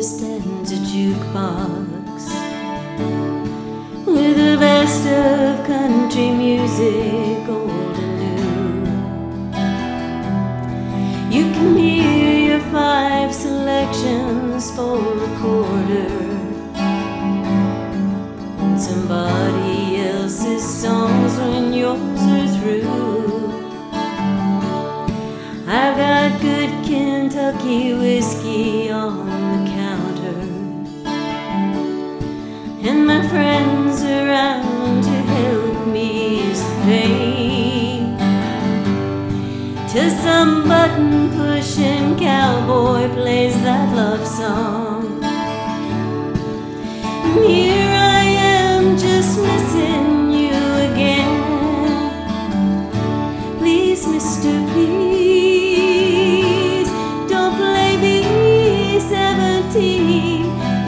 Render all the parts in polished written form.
stands a jukebox with the best of country music, old and new. You can hear your 5 selections for a quarter, and somebody else's songs when yours are through. I've got good Kentucky whiskey on the counter, and my friends around to help me ease the pain, till some button-pushing cowboy plays that love song. And here I am just missing you again. Please, Mr. Please, don't play B-17.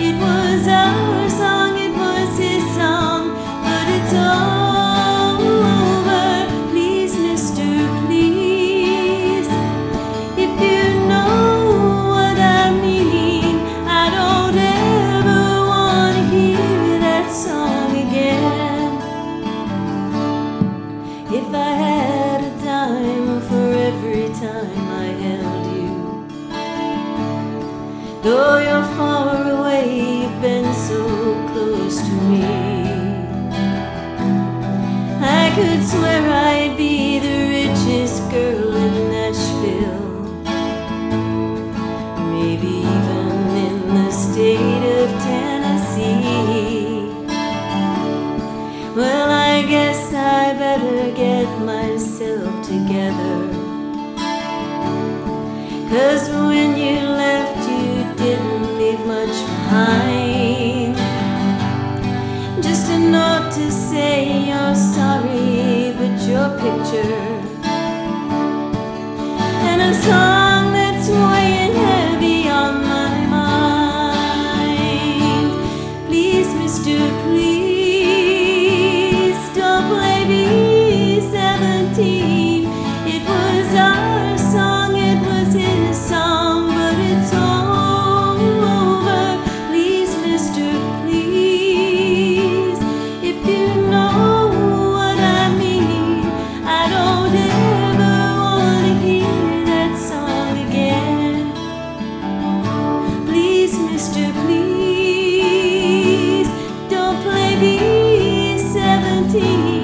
It was our song, it was his song, but it's over. Please, Mr. Please, if you know what I mean, I don't ever want to hear that song again. If I had a dime for every time I held you, though you're far away, you've been so close to me. I could swear I'd be the richest girl in Nashville, maybe even in the state of Tennessee. Well, I guess I better get myself together, 'cause when you left you didn't leave much behind. Just a note to say you're sorry, but your picture, and a song that's weighing heavy on my mind. Please, Mr. Please, don't play B-17. It was our song, it was his song, but it's over. Please, Mr. Please, if you know what I mean, I don't ever want to hear that song again. Please, Mr. Please, don't play B-17.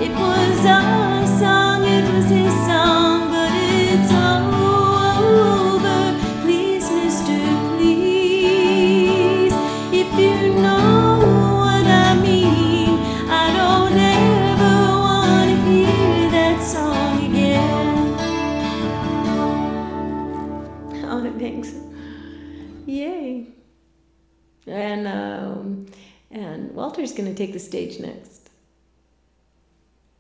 It was our song, it was his song, but it's over. Please, Mr. Please, if you know what I mean, I don't ever want to hear that song again. Oh, thanks. Yay. And Walter's going to take the stage next.